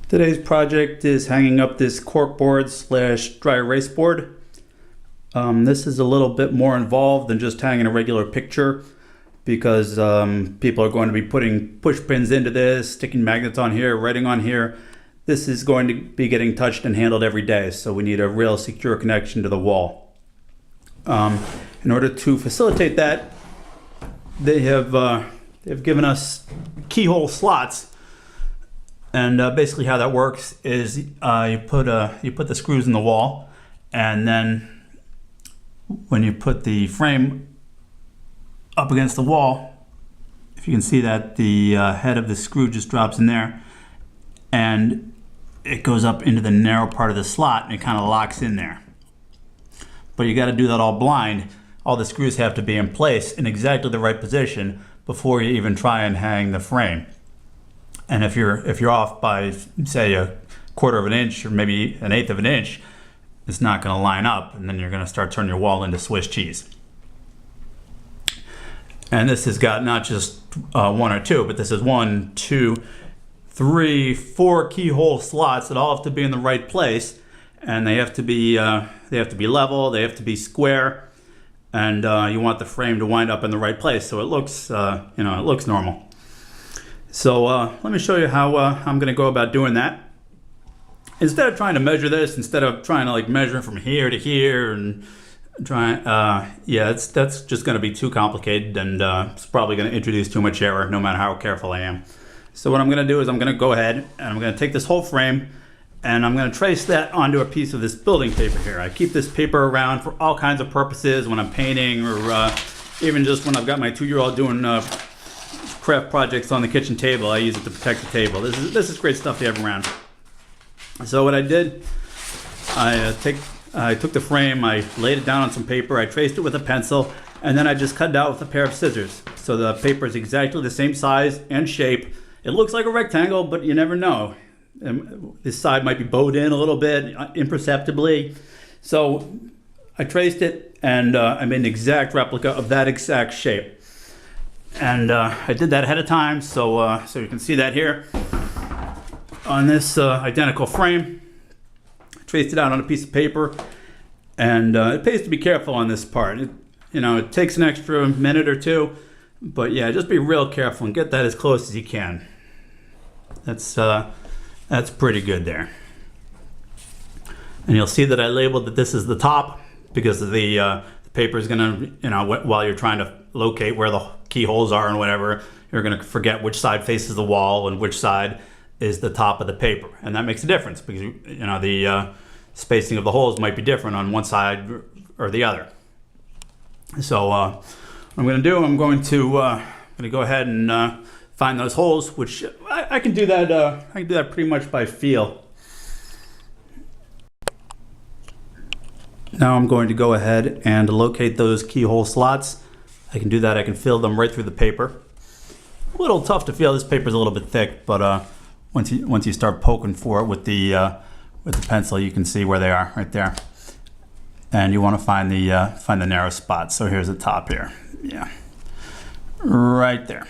Today's project is hanging up this cork board slash dry erase board. This is a little bit more involved than just hanging a regular picture because people are going to be putting push pins into this, sticking magnets on here, writing on here. This is going to be getting touched and handled every day, so we need a real secure connection to the wall. In order to facilitate that, they've given us keyhole slots. And basically how that works is you put the screws in the wall, and then when you put the frame up against the wall, if you can see that the head of the screw just drops in there, and it goes up into the narrow part of the slot and it kind of locks in there. But you got to do that all blind. All the screws have to be in place in exactly the right position before you even try and hang the frame. And if you're off by, say, a quarter of an inch or maybe an eighth of an inch, it's not going to line up, and then you're going to start turning your wall into Swiss cheese. And this has got not just one or two, but this is 1, 2, 3, 4 keyhole slots that all have to be in the right place, and they have to be level, they have to be square, and you want the frame to wind up in the right place so it looks it looks normal. So let me show you how I'm going to go about doing that. Instead of trying to measure this, instead of trying to like measure from here to here and try, that's just going to be too complicated, and it's probably going to introduce too much error no matter how careful I am. So what I'm going to do is I'm going to go ahead and I'm going to take this whole frame and I'm going to trace that onto a piece of this building paper here. I keep this paper around for all kinds of purposes when I'm painting, or even just when I've got my 2-year-old doing craft projects on the kitchen table. I use it to protect the table. This is great stuff to have around. So what I did, I took the frame, I laid it down on some paper, I traced it with a pencil, and then I just cut it out with a pair of scissors. So the paper is exactly the same size and shape. It looks like a rectangle, but you never know. This side might be bowed in a little bit, imperceptibly. So I traced it, and I made an exact replica of that exact shape. And I did that ahead of time, so you can see that here on this identical frame. I traced it out on a piece of paper, and it pays to be careful on this part. It takes an extra minute or two, but yeah, just be real careful and get that as close as you can. That's pretty good there. And you'll see that I labeled that this is the top because of the paper is gonna, while you're trying to locate where the keyholes are and whatever, you're gonna forget which side faces the wall and which side is the top of the paper, and that makes a difference because the spacing of the holes might be different on one side or the other. So what I'm going to do, I'm going to go ahead and find those holes, which I can do that. I can do that pretty much by feel. Now I'm going to go ahead and locate those keyhole slots. I can do that. I can feel them right through the paper. A little tough to feel. This paper is a little bit thick, but once you start poking for it with the pencil, you can see where they are right there. And you want to find the narrow spot. So here's the top here. Yeah, right there.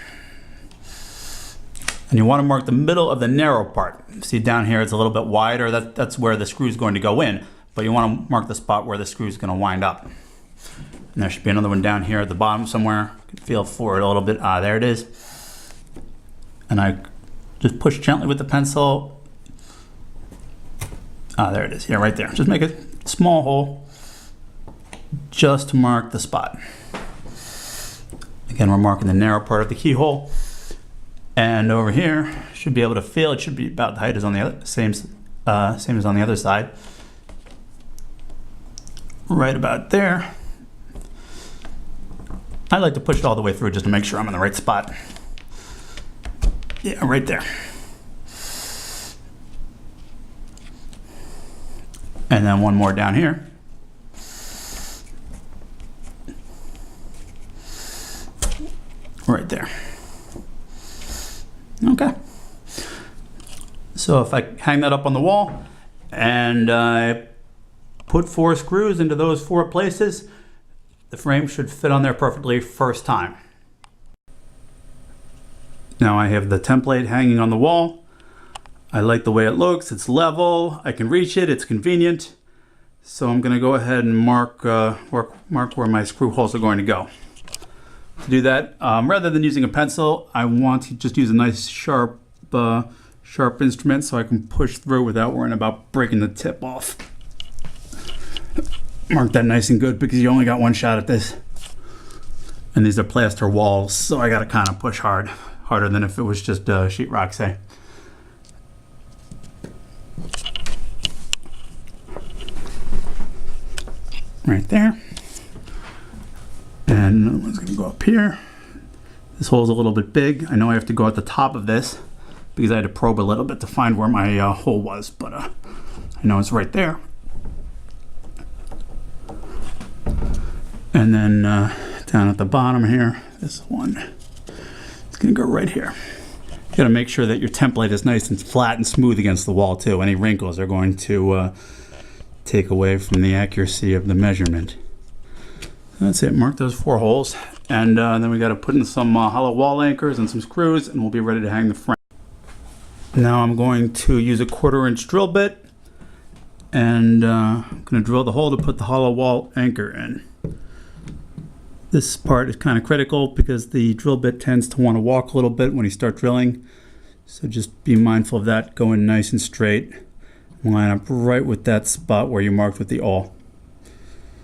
And you want to mark the middle of the narrow part. See down here, it's a little bit wider. That's where the screw is going to go in. But you want to mark the spot where the screw is going to wind up. And there should be another one down here at the bottom somewhere. You can feel for it a little bit. Ah, there it is. And I just push gently with the pencil. Ah, there it is. Yeah, right there. Just make a small hole just to mark the spot. Again, we're marking the narrow part of the keyhole. And over here, should be able to feel it. Should be about the height as on the other, same as on the other side. Right about there. I like to push it all the way through just to make sure I'm in the right spot. Yeah, right there. And then one more down here. Right there. Okay. So if I hang that up on the wall and I put 4 screws into those 4 places, the frame should fit on there perfectly first time. Now I have the template hanging on the wall. I like the way it looks. It's level. I can reach it. It's convenient. So I'm going to go ahead and mark where my screw holes are going to go. To do that, rather than using a pencil, I want to just use a nice sharp instrument so I can push through without worrying about breaking the tip off. Mark that nice and good because you only got one shot at this. And these are plaster walls, so I got to kind of push harder than if it was just sheetrock, say. Right there. And another one's going to go up here. This hole's a little bit big. I know I have to go at the top of this because I had to probe a little bit to find where my hole was, but I know it's right there. And then down at the bottom here, this one, it's going to go right here. You got to make sure that your template is nice and flat and smooth against the wall too. Any wrinkles are going to take away from the accuracy of the measurement. That's it. Mark those 4 holes, and then we got to put in some hollow wall anchors and some screws, and we'll be ready to hang the frame. Now I'm going to use a 1/4-inch drill bit, and I'm going to drill the hole to put the hollow wall anchor in. This part is kind of critical because the drill bit tends to want to walk a little bit when you start drilling, so just be mindful of that. Go in nice and straight. Line up right with that spot where you marked with the awl.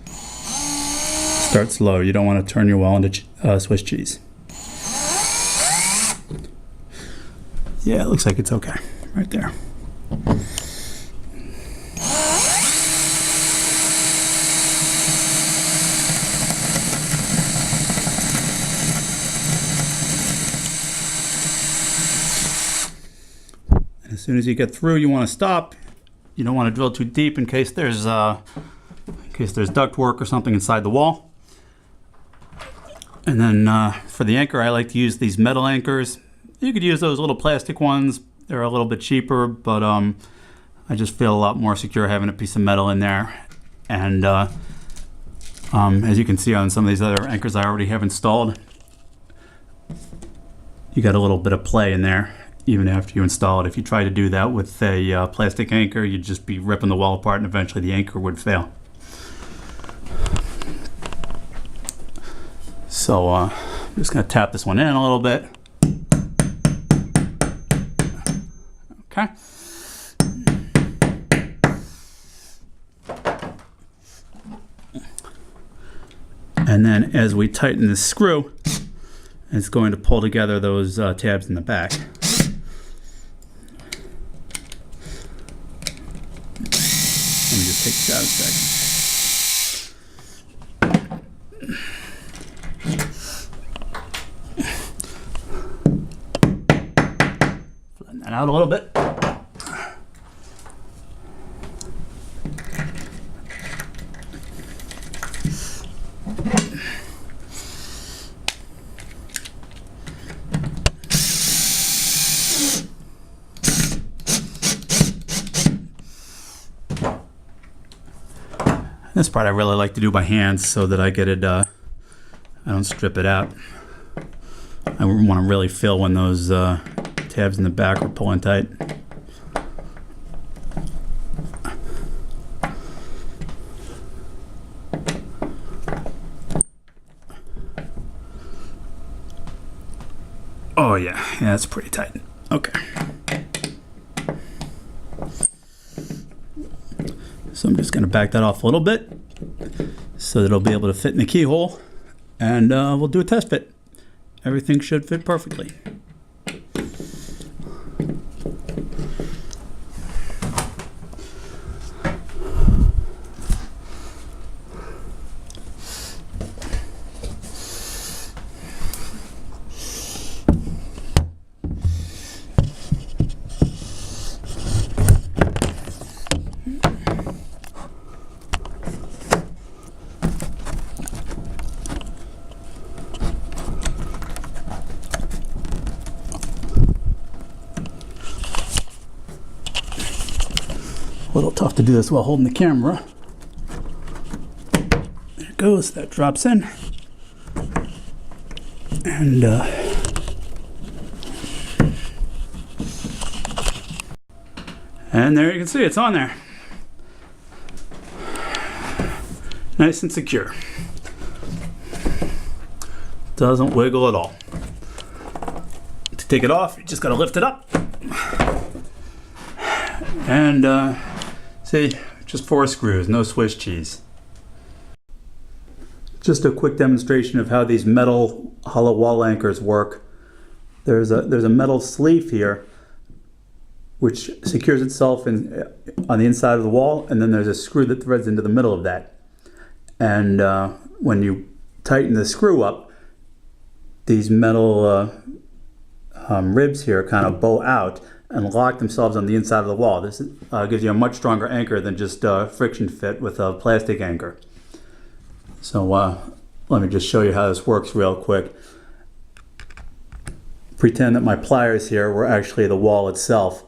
Start slow. You don't want to turn your wall into Swiss cheese. Yeah, it looks like it's okay right there. And as soon as you get through, you want to stop. You don't want to drill too deep in case there's duct work or something inside the wall. And then for the anchor, I like to use these metal anchors. You could use those little plastic ones. They're a little bit cheaper, but I just feel a lot more secure having a piece of metal in there. And as you can see on some of these other anchors I already have installed, you got a little bit of play in there even after you install it. If you try to do that with a plastic anchor, you'd just be ripping the wall apart and eventually the anchor would fail. So I'm just going to tap this one in a little bit. Okay. And then as we tighten this screw, it's going to pull together those tabs in the back. Let me just take this out a second. Flatten that out a little bit. This part I really like to do by hand so that I get it, I don't strip it out. I want to really feel when those tabs in the back are pulling tight. Oh yeah, that's pretty tight. Okay. So I'm just going to back that off a little bit so that it'll be able to fit in the keyhole, and we'll do a test fit. Everything should fit perfectly. A little tough to do this while holding the camera. There it goes, that drops in. And And there you can see it's on there. Nice and secure. Doesn't wiggle at all. To take it off, you just gotta lift it up. And see, just 4 screws, no Swiss cheese. Just a quick demonstration of how these metal hollow wall anchors work. There's a metal sleeve here which secures itself on the inside of the wall, and then there's a screw that threads into the middle of that. And when you tighten the screw up, these metal ribs here kind of bow out and lock themselves on the inside of the wall. This gives you a much stronger anchor than just friction fit with a plastic anchor. So let me just show you how this works real quick. Pretend that my pliers here were actually the wall itself.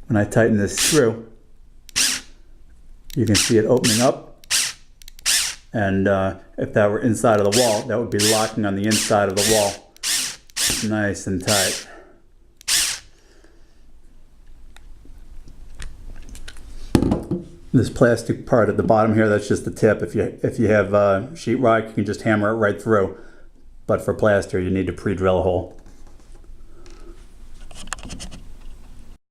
When I tighten this screw, you can see it opening up. And if that were inside of the wall, that would be locking on the inside of the wall. Nice and tight. This plastic part at the bottom here, that's just the tip. If you have sheetrock, you can just hammer it right through. But for plaster, you need to pre-drill a hole.